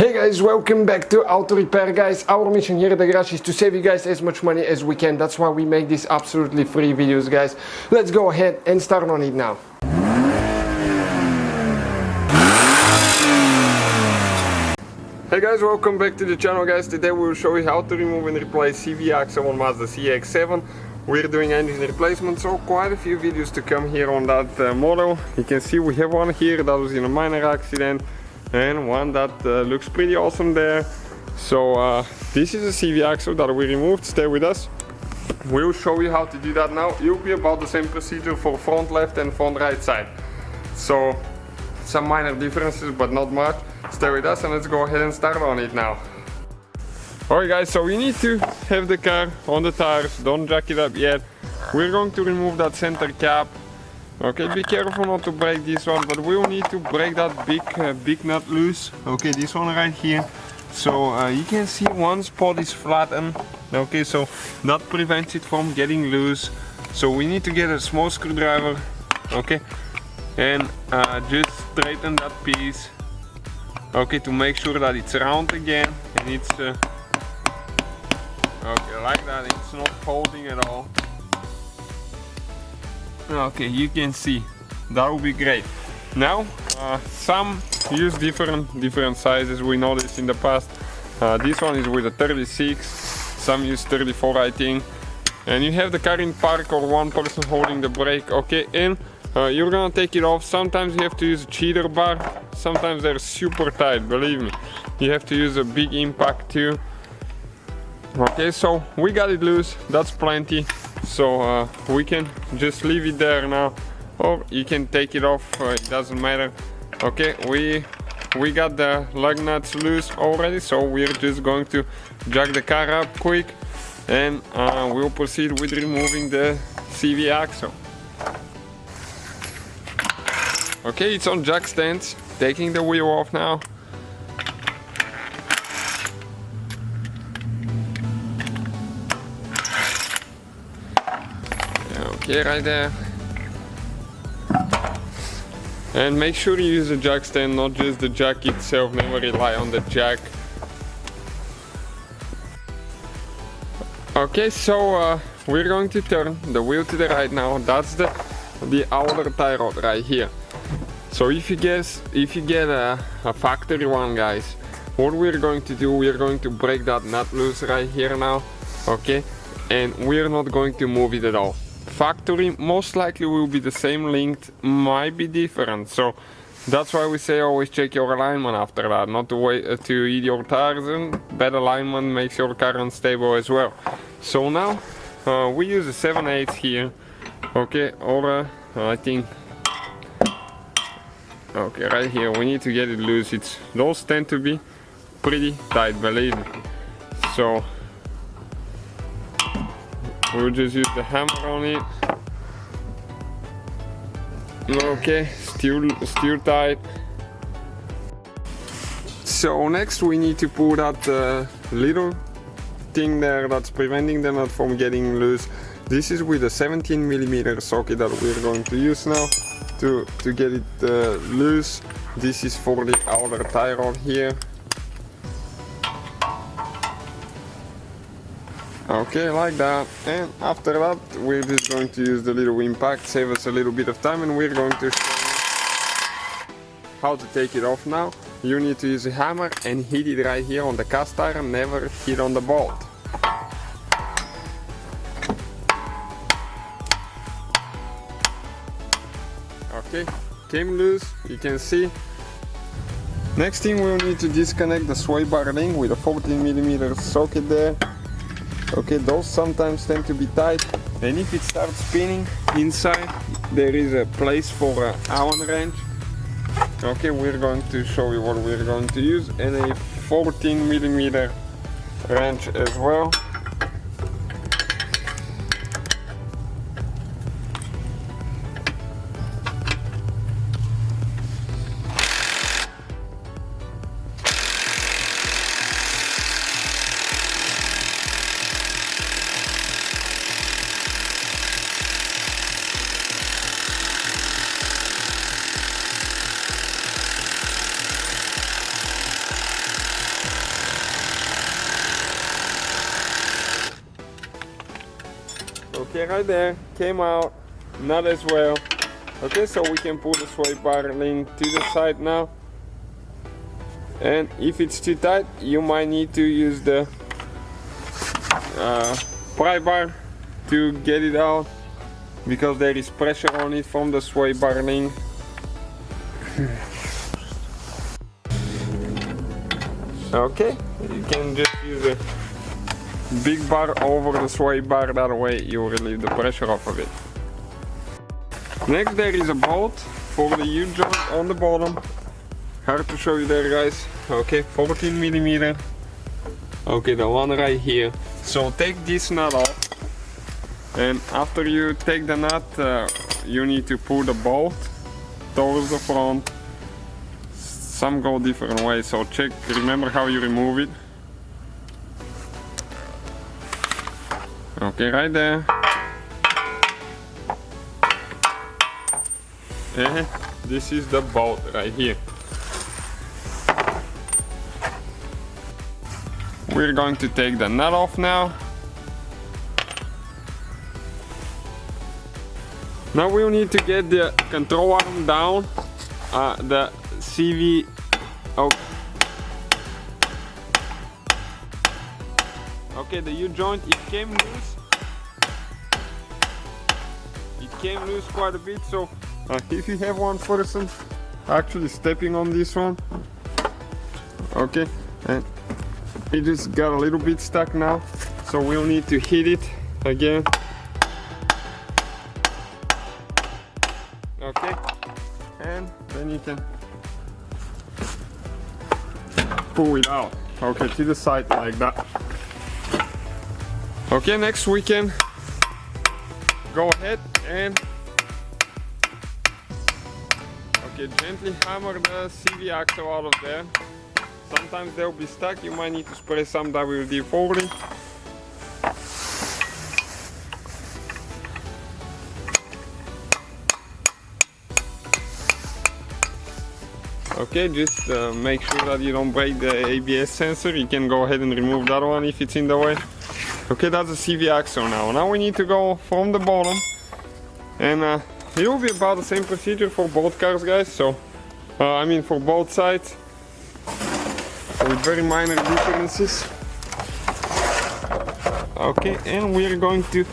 Hey guys, welcome back to Auto Repair guys. Our mission here at the garage is to save you guys as much money as we can. That's why we make these absolutely free videos guys. Let's go ahead and start on it now. Hey guys, welcome back to the channel guys. Today we will show you how to remove and replace CV axle on Mazda CX-7. We're doing engine replacement, so quite a few videos to come here on that model. You can see we have one here that was in a minor accident and one that looks pretty awesome there. So this is a CV axle that we removed. Stay with us. We'll show you how to do that now. It will be about the same procedure for front left and front right side. So some minor differences, but not much. Stay with us and let's go ahead and start on it now. Alright guys, so we need to have the car on the tires. Don't jack it up yet. We're going to remove that center cap. Okay, be careful not to break this one, but we will need to break that big nut loose. Okay, this one right here. So you can see one spot is flattened. Okay, so that prevents it from getting loose. So we need to get a small screwdriver. Okay, and just straighten that piece. Okay, to make sure that it's round again and it's okay, like that. It's not folding at all. Okay, you can see that would be great. Now some use different sizes. We know this in the past. This one is with a 36, some use 34 I think, and you have the car in park or one person holding the brake. Okay, and you're gonna take it off. Sometimes you have to use a cheater bar, sometimes they're super tight, believe me. You have to use a big impact too. Okay, so we got it loose, that's plenty. So we can just leave it there now, or you can take it off, it doesn't matter. Okay, we got the lug nuts loose already, so we're just going to jack the car up quick and we'll proceed with removing the CV axle. Okay, it's on jack stands. Taking the wheel off now. Okay, right there. And make sure you use the jack stand, not just the jack itself. Never rely on the jack. Okay, so we're going to turn the wheel to the right now. That's the outer tie rod right here. So if you get a factory one guys, what we're going to do, we're going to break that nut loose right here now. Okay, and we're not going to move it at all. Factory most likely will be the same length, might be different, so that's why we say always check your alignment after that, not to wait to eat your tires, and bad alignment makes your car unstable as well. So now we use a 7/8 here, okay, or I think, okay, right here we need to get it loose. Those tend to be pretty tight, believe me. So we'll just use the hammer on it. Okay, still tight. So next we need to pull that little thing there that's preventing the nut from getting loose. This is with a 17mm socket that we're going to use now to get it loose. This is for the outer tie rod here. Okay, like that, and after that we're just going to use the little impact, save us a little bit of time, and we're going to show you how to take it off now. You need to use a hammer and hit it right here on the cast iron, never hit on the bolt. Okay, came loose, you can see. Next thing we'll need to disconnect the sway bar link with a 14mm socket there. Okay, those sometimes tend to be tight, and if it starts spinning inside, there is a place for an Allen wrench. Okay, we're going to show you what we're going to use, and a 14mm wrench as well. Okay, right there, came out, not as well. Okay, so we can pull the sway bar link to the side now. And if it's too tight, you might need to use the pry bar to get it out, because there is pressure on it from the sway bar link. Okay, you can just use a big bar over the sway bar, that way you relieve the pressure off of it. Next there is a bolt for the U-joint on the bottom. Hard to show you there, guys. Okay, 14mm. Okay, the one right here. So take this nut off, and after you take the nut, you need to pull the bolt towards the front. Some go different ways, so check, remember how you remove it. Okay, right there. And this is the bolt right here. We're going to take the nut off now. Now we'll need to get the control arm down. The CV. Okay, the U-joint, it came loose. It came loose quite a bit, so if you have one person actually stepping on this one, okay, and it just got a little bit stuck now, so we'll need to hit it again. Okay, and then you can pull it out, okay, to the side like that. Okay, next we can go ahead and gently hammer the CV axle out of there. Sometimes they'll be stuck, you might need to spray some WD-40. Okay, just make sure that you don't break the ABS sensor. You can go ahead and remove that one if it's in the way. Okay, that's the CV axle now. Now we need to go from the bottom, and it will be about the same procedure for both cars, guys. So, I mean for both sides, with very minor differences. Okay, and we are going to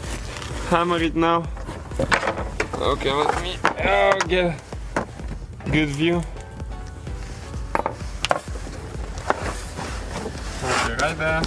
hammer it now. Okay, let me get a good view. Okay, right there.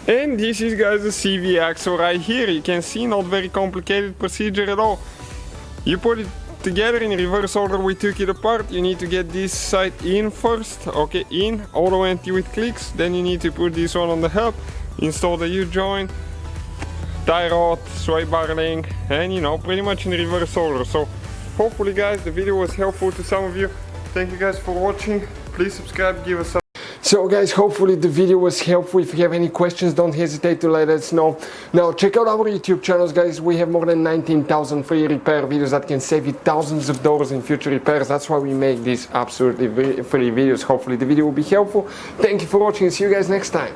And this is, guys, the CV axle right here. You can see, not very complicated procedure at all. You put it together in reverse order. We took it apart. You need to get this side in first. Okay, in all the way until it clicks. Then you need to put this one on the hub, install the U-joint, tie rod, sway bar link, and pretty much in reverse order. So hopefully, guys, the video was helpful to some of you. Thank you guys for watching. Please subscribe, give us a So guys, hopefully the video was helpful. If you have any questions, don't hesitate to let us know. Now check out our YouTube channels, guys. We have more than 19,000 free repair videos that can save you thousands of dollars in future repairs. That's why we make these absolutely free videos. Hopefully the video will be helpful. Thank you for watching. See you guys next time.